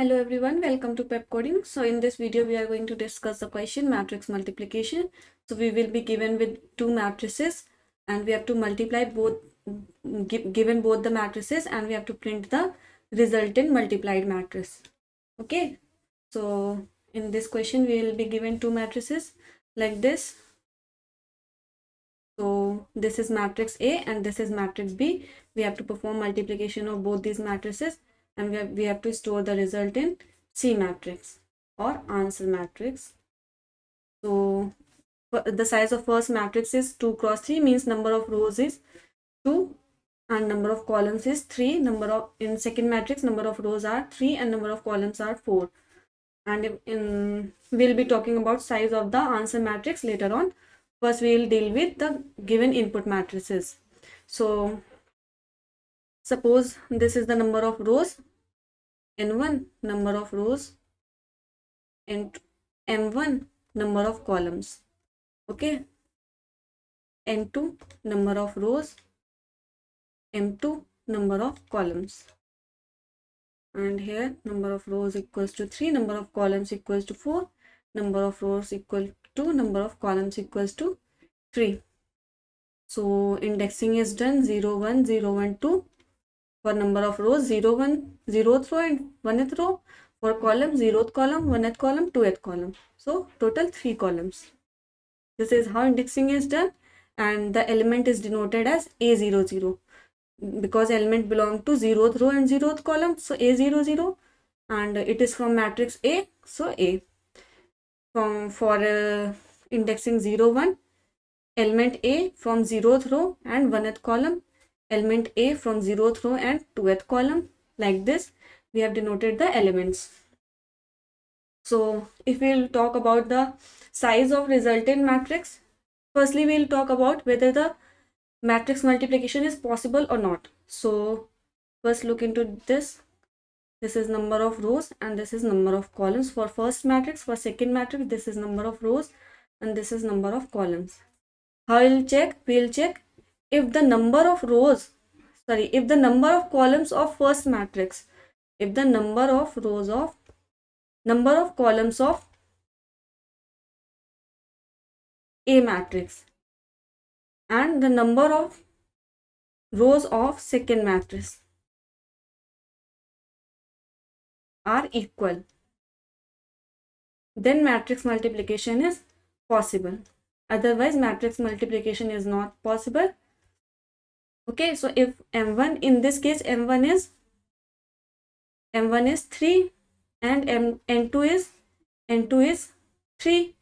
Hello everyone, welcome to Pep Coding. So in this video we are going to discuss the question matrix multiplication. So we will be given with two matrices and we have to multiply both, given both the matrices, and we have to print the resultant multiplied matrix. Okay, so in this question we will be given two matrices like this. So this is matrix A and this is matrix B. We have to perform multiplication of both these matrices, and we have to store the result in C matrix or answer matrix. So the size of first matrix is 2 cross 3, means number of rows is 2 and number of columns is 3. In second matrix, number of rows are 3 and number of columns are 4. And we'll be talking about size of the answer matrix later on. First we will deal with the given input matrices. So suppose this is the number of rows, n1 number of rows, and m1 number of columns. Okay, n2 number of rows, m2 number of columns, and here number of rows equals to 3, number of columns equals to 4, number of rows equal to number of columns equals to 3. So indexing is done 0 1 0 1 2 for number of rows, 0 1 0th row and 1th row. For column, 0th column, 1th column, 2th column. So total 3 columns. This is how indexing is done, and the element is denoted as A00 because element belong to 0th row and 0th column. So A00, and it is from matrix A. So A. For indexing 0 1, element A from 0th row and 1th column, element A from 0th row and 2th column. Like this we have denoted the elements. So if we'll talk about the size of resultant matrix, firstly we'll talk about whether the matrix multiplication is possible or not. So first look into this. This is number of rows and this is number of columns for first matrix. For second matrix, this is number of rows and this is number of columns. How we'll check? We'll check if the number of columns of first matrix, if the number of columns of A matrix and the number of rows of second matrix are equal, then matrix multiplication is possible. Otherwise matrix multiplication is not possible. Okay, so if m1, in this case m1 is 3 and n2 is 3,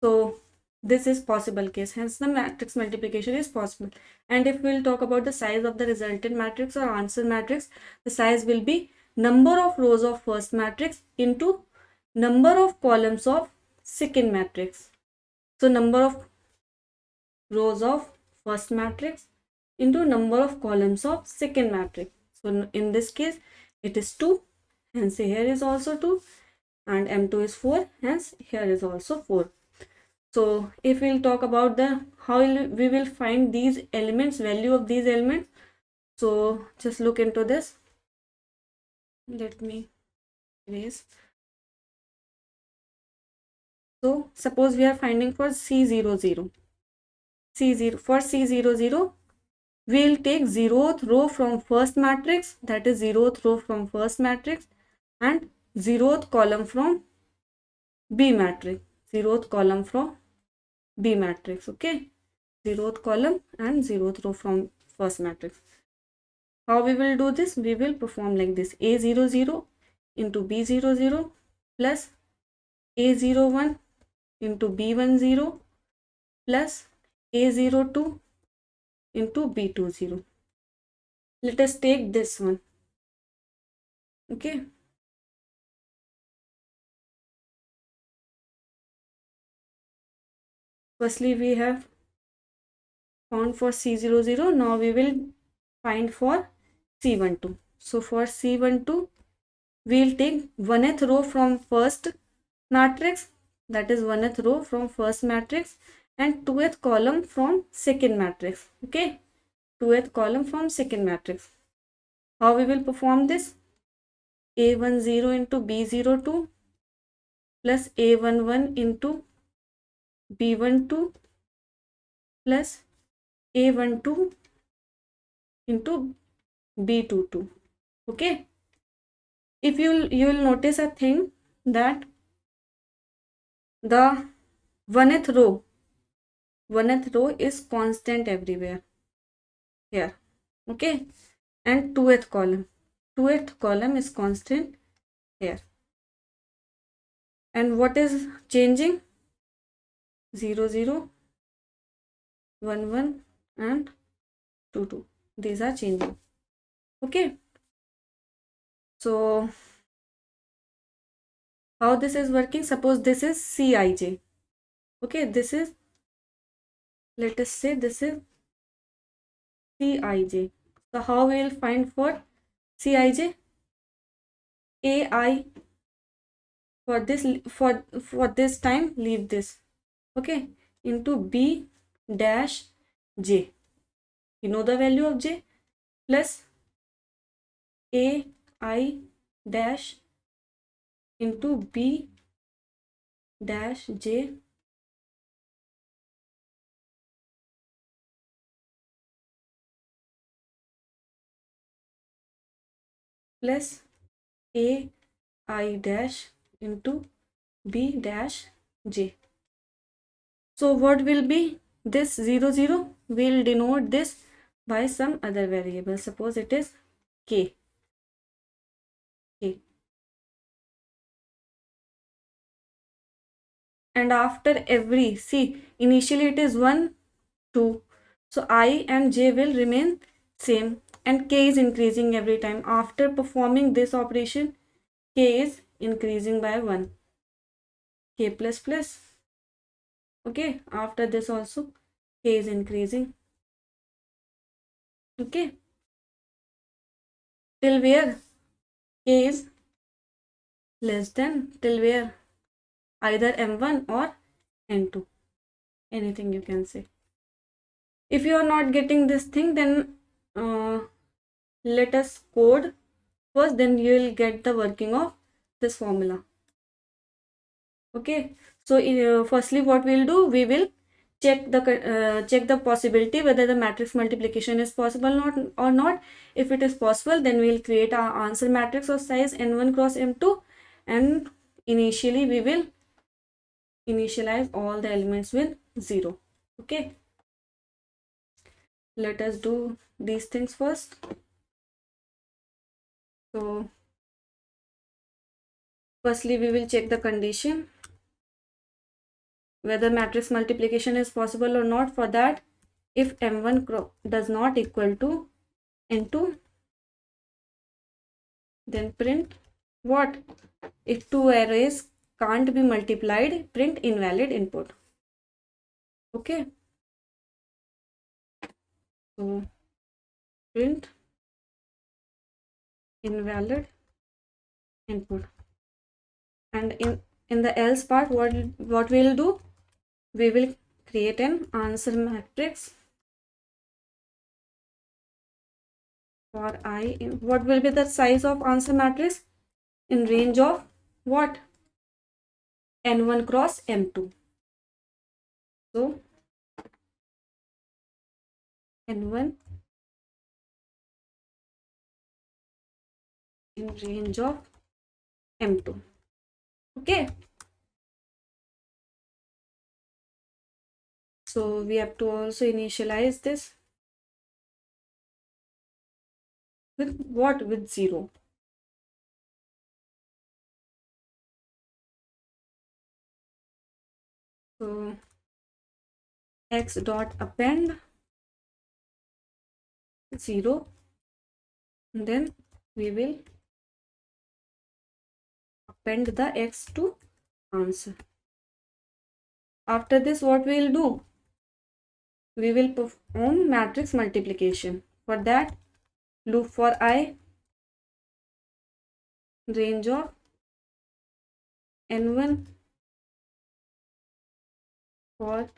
so this is possible case, hence the matrix multiplication is possible. And if we'll talk about the size of the resultant matrix or answer matrix, the size will be number of rows of first matrix into number of columns of second matrix. So number of rows of first matrix into number of columns of second matrix. So in this case it is 2, hence here is also 2, and m2 is 4, hence here is also 4. So if we'll talk about the how we will find these elements, value of these elements, so just look into this. Let me erase. So suppose we are finding for C00. For C00, we will take 0th row from first matrix, that is 0th row from first matrix, and 0th column from B matrix. 0th column from B matrix. Okay, 0th column and 0th row from first matrix. How we will do this? We will perform like this: A00 into B00 plus A01 into B10 plus A02 into B20. Let us take this one. Okay, firstly we have found for C00. Now we will find for C12. So for C12, we will take 1th row from first matrix, that is 1th row from first matrix, and 2th column from second matrix. Okay, 2th column from second matrix. How we will perform this? A10 into B02 plus A11 into B12 plus A12 into B22. Okay. If you will notice a thing that the oneth row is constant everywhere here. Okay. And 2th column is constant here. And what is changing? 0 0 1 1 and 2 2. These are changing. Okay. So how this is working? Suppose this is Cij. Okay, this is, let us say this is Cij. So how we will find for Cij? Ai for this time, leave this. Okay, into B dash j. You know the value of j, plus Ai dash into B dash j plus Ai dash into B dash j. So what will be this 0 0? We'll denote this by some other variable. Suppose it is k. And after every, see, initially it is 1 2, so I and j will remain same and k is increasing every time. After performing this operation, k is increasing by 1, k plus plus. Okay, after this also k is increasing. Okay, till where? K is less than, till where? Either m1 or n2, anything you can say. If you are not getting this thing, then let us code first, then you will get the working of this formula. Okay, so firstly what we'll do, we will check the possibility whether the matrix multiplication is possible or not. If it is possible, then we'll create our answer matrix of size n1 cross m2, and initially we will initialize all the elements with 0. Okay, let us do these things first. So firstly we will check the condition whether matrix multiplication is possible or not. For that, if m1 does not equal to n2, then print what? If two arrays can't be multiplied, print invalid input. Okay, so print invalid input. And in the else part, what we'll do, we will create an answer matrix for I. What will be the size of answer matrix? In range of what? n1 cross m2. So n1 in range of m2. Okay, so we have to also initialize this with what? With 0. So x dot append 0, and then we will append the x to answer. After this, what we will do? We will perform matrix multiplication. For that, loop for I range of n1 for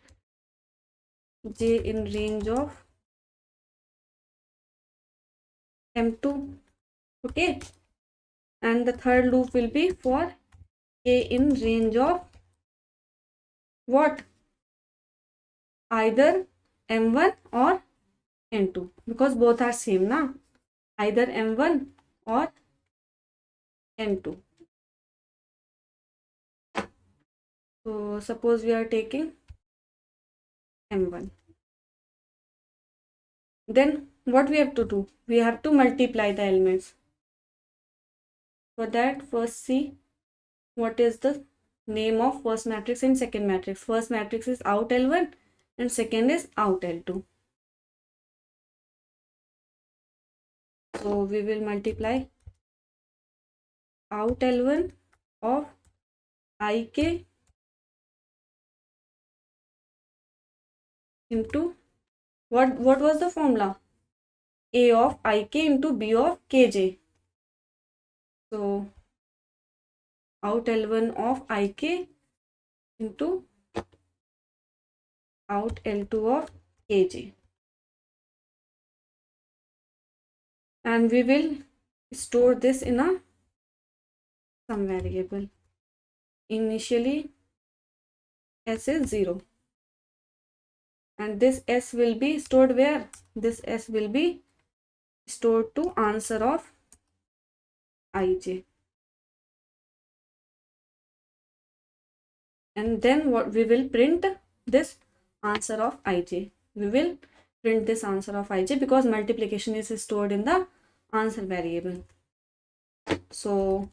j in range of m2. Okay, and the third loop will be for A in range of what? Either M1 or N2, because both are same na, either M1 or N2. So suppose we are taking M1, then what we have to do? We have to multiply the elements. For that, first see what is the name of first matrix and second matrix. First matrix is out L1 and second is out L2. So we will multiply out L1 of Ik into what was the formula? A of Ik into B of Kj. So out L1 of Ik into out L2 of Kj. And we will store this in a some variable. Initially S is 0. And this S will be stored where? This S will be stored to answer of Ij. And then what we will print this answer of Ij. We will print this answer of Ij because multiplication is stored in the answer variable. So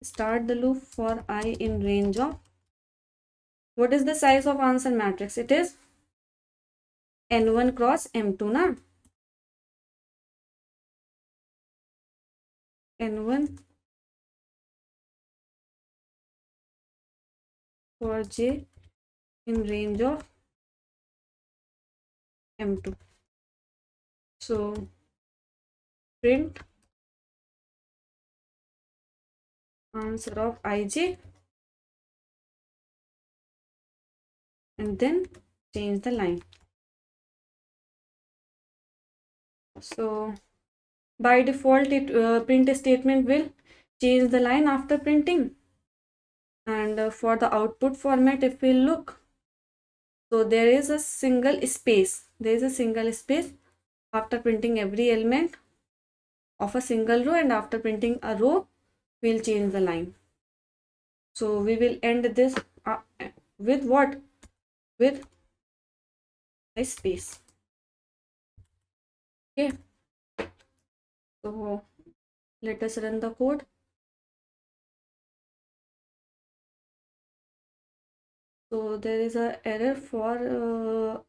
start the loop for I in range of, what is the size of answer matrix? It is N1 cross M2 na. N1 for J in range of M2. So print answer of Ij and then change the line. So by default it print statement will change the line after printing. And for the output format, if we look, so there is a single space. There is a single space after printing every element of a single row, and after printing a row, we'll change the line. So we will end this with what? With a space. Okay. So let us run the code. So there is a error for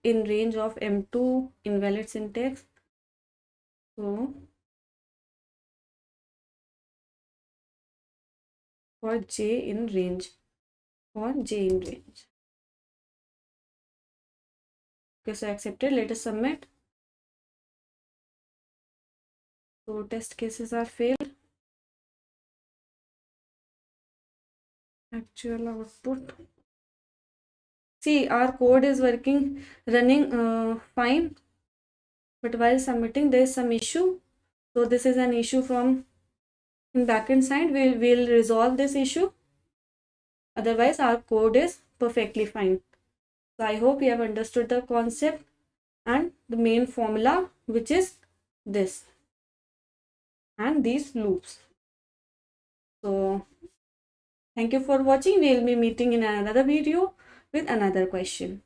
in range of M2 invalid syntax. So for J in range, Okay, so accepted. Let us submit. So test cases are failed. Actual output. See, our code is running fine, but while submitting there is some issue. So this is an issue from backend side. We'll resolve this issue. Otherwise our code is perfectly fine. So I hope you have understood the concept and the main formula, which is this and these loops. So thank you for watching. We will be meeting in another video with another question.